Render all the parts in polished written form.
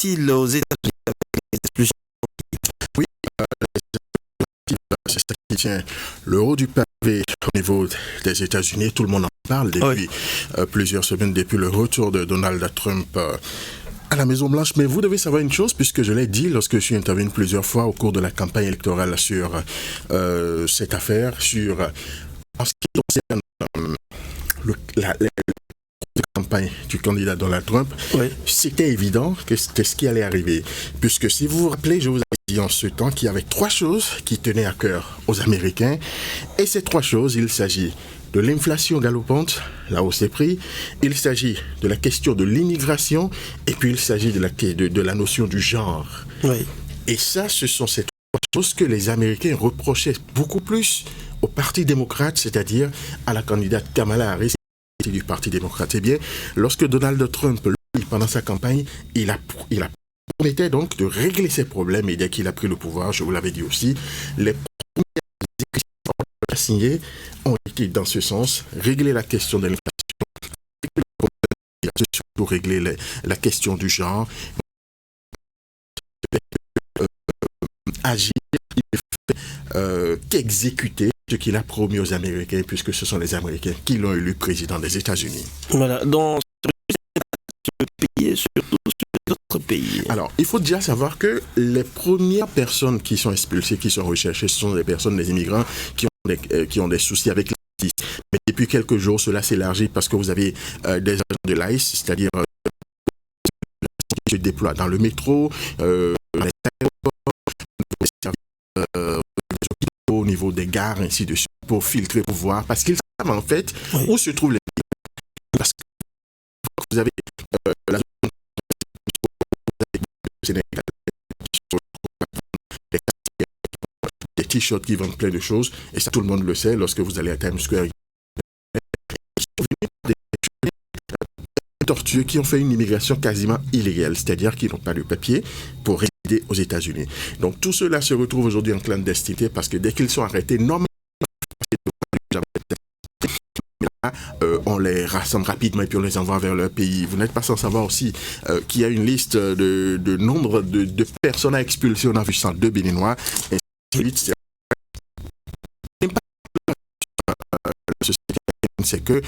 arrive-t-il aux États-Unis avec les expulsions? Oui, c'est ça qui tient le haut du pavé au niveau des États-Unis. Tout le monde en parle depuis plusieurs semaines, depuis le retour de Donald Trump à la Maison-Blanche. Mais vous devez savoir une chose, puisque je l'ai dit lorsque je suis intervenu plusieurs fois au cours de la campagne électorale sur cette affaire, en ce qui concerne la campagne du candidat Donald Trump, c'était évident que c'était ce qui allait arriver. Puisque si vous vous rappelez, je vous avais dit en ce temps qu'il y avait 3 choses qui tenaient à cœur aux Américains. Et ces 3 choses, il s'agit de l'inflation galopante, la hausse des prix, il s'agit de la question de l'immigration, et puis il s'agit de la notion du genre. Oui. Et ça, ce sont ces 3 choses que les Américains reprochaient beaucoup plus au Parti démocrate, c'est-à-dire à la candidate Kamala Harris du Parti démocrate. Eh bien, lorsque Donald Trump, lui, pendant sa campagne, il a promettait donc de régler ces problèmes, et dès qu'il a pris le pouvoir, je vous l'avais dit aussi, les signés ont été dans ce sens, régler la question de l'inflation, surtout régler la question du genre, agir, qu'exécuter ce qu'il a promis aux Américains, puisque ce sont les Américains qui l'ont élu président des États-Unis. Voilà, donc sur le pays et surtout sur d'autres pays. Alors, il faut déjà savoir que les premières personnes qui sont expulsées, qui sont recherchées, ce sont des personnes, des immigrants qui ont des soucis avec la justice. Mais depuis quelques jours, cela s'élargit parce que vous avez des agents de l'ICE, c'est-à-dire qui se déploient dans le métro, les aéroports, au niveau des gares, ainsi de suite, pour filtrer, pour voir, parce qu'ils savent en fait où se trouvent les migrants. Parce que vous avez la zone des t-shirts qui vendent plein de choses, et ça tout le monde le sait lorsque vous allez à Times Square. Des tortueux qui ont fait une immigration quasiment illégale, c'est-à-dire qui n'ont pas de papier pour résider aux États-Unis. Donc tout cela se retrouve aujourd'hui en clandestinité parce que dès qu'ils sont arrêtés, normalement, on les rassemble rapidement et puis on les envoie vers leur pays. Vous n'êtes pas sans savoir aussi qu'il y a une liste de nombre de personnes à expulser. On a vu 102 Béninois. Et c'est que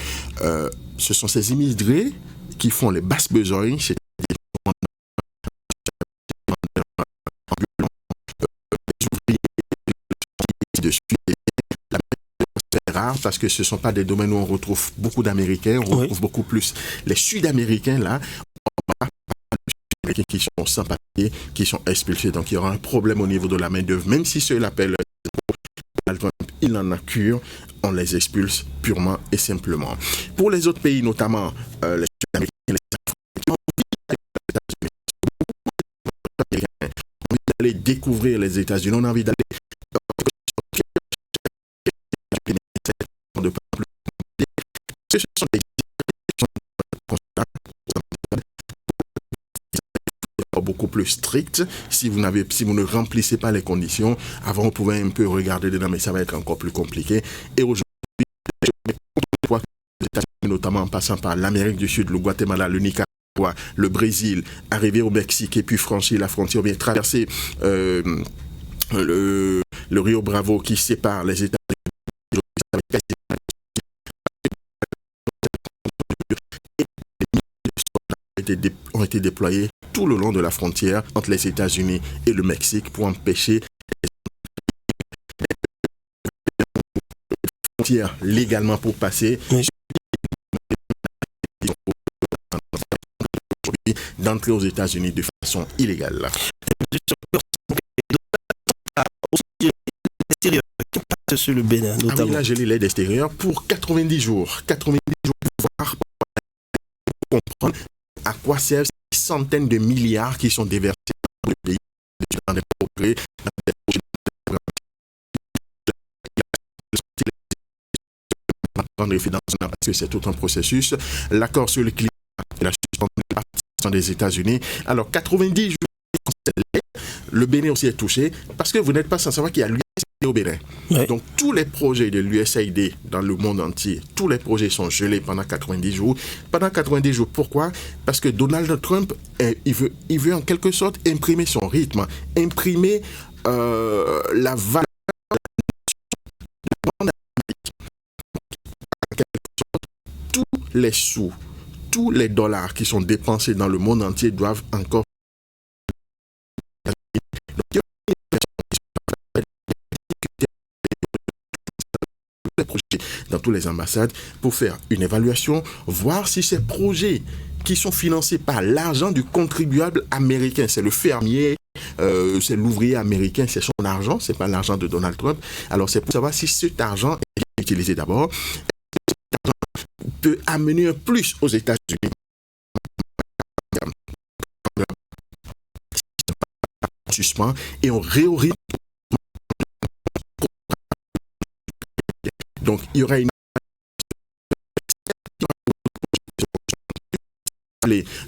ce sont ces immigrés qui font les basses besognes, c'est rare parce que ce ne sont pas des domaines où on retrouve beaucoup d'Américains, on retrouve beaucoup plus les Sud-Américains là, qui sont sans papier, qui sont expulsés. Donc il y aura un problème au niveau de la main-d'œuvre, même si ceux l'appellent, il en a cure, on les expulse purement et simplement. Pour les autres pays, notamment les Sud-Américains, les Américains, ont envie d'aller découvrir les États-Unis, on a envie d'aller ce sont des beaucoup plus stricts. Si vous ne remplissez pas les conditions, avant on pouvait un peu regarder dedans, mais ça va être encore plus compliqué. Et aujourd'hui, notamment en passant par l'Amérique du Sud, le Guatemala, le Nicaragua, le Brésil, arriver au Mexique et puis franchir la frontière, bien traverser le Rio Bravo qui sépare les États-Unis ont été déployés tout le long de la frontière entre les États-Unis et le Mexique pour empêcher les frontières légalement pour passer d'entrer aux États-Unis de façon illégale. Sur le Bénin, notamment. Ah oui, là, je lis l'aide extérieure pour 90 jours. 90 jours pour voir, pour comprendre à quoi servent ces centaines de milliards qui sont déversés dans le pays, dans des progrès, dans des projets parce que c'est tout un processus. L'accord sur le climat et la suspension des États-Unis. Alors, 90 jours, le Bénin aussi est touché, parce que vous n'êtes pas sans savoir qu'il y a au Bénin. Ouais. Donc tous les projets de l'USAID dans le monde entier, tous les projets sont gelés pendant 90 jours. Pendant 90 jours, pourquoi? Parce que Donald Trump, il veut en quelque sorte imprimer son rythme, imprimer la valeur de tous les sous, tous les dollars qui sont dépensés dans le monde entier doivent encore les projets dans toutes les ambassades pour faire une évaluation, voir si ces projets qui sont financés par l'argent du contribuable américain, c'est le fermier, c'est l'ouvrier américain, c'est son argent, c'est pas l'argent de Donald Trump. Alors c'est pour savoir si cet argent est utilisé d'abord, cet argent peut amener un plus aux États-Unis. Suspend et on réoriente. Donc il y aura une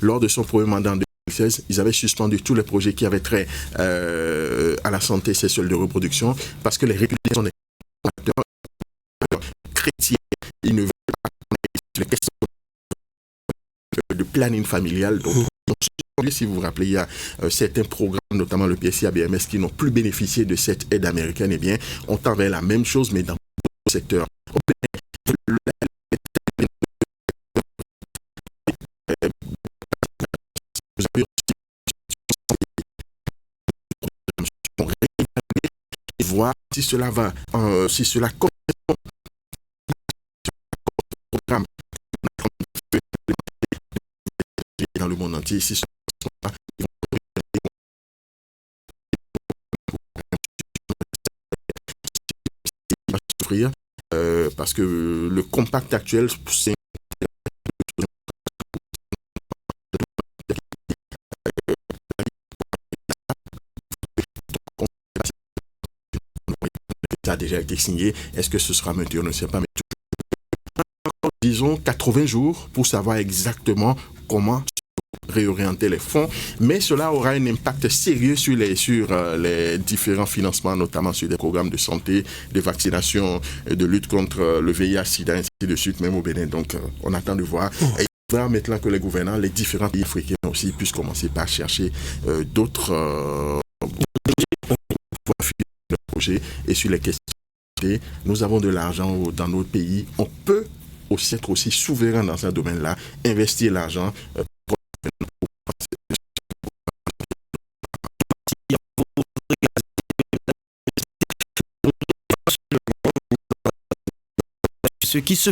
lors de son premier mandat en 2016, ils avaient suspendu tous les projets qui avaient trait à la santé sexuelle de reproduction parce que les républicains sont des chrétiens. Ils ne veulent pas les questions de planning familial. Donc, si vous vous rappelez, il y a certains programmes, notamment le PSI ABMS, qui n'ont plus bénéficié de cette aide américaine. Eh bien, on tend vers la même chose, mais dans d'autres secteurs. Vous avez voir si cela va, si cela correspond au programme dans le monde entier. Si souffrir, parce que le compact actuel, c'est ça a déjà été signé. Est-ce que ce sera maintenu? On ne sait pas. Mais disons 80 jours pour savoir exactement comment réorienter les fonds, mais cela aura un impact sérieux sur les différents financements, notamment sur des programmes de santé, de vaccination, de lutte contre le VIH-Sida, ainsi de suite, même au Bénin. Donc, on attend de voir. Et il faudra maintenant que les gouvernants, les différents pays africains aussi, puissent commencer par chercher d'autres projets et sur les questions. Nous avons de l'argent dans notre pays. On peut aussi être aussi souverain dans ce domaine-là, investir l'argent. Ce qui se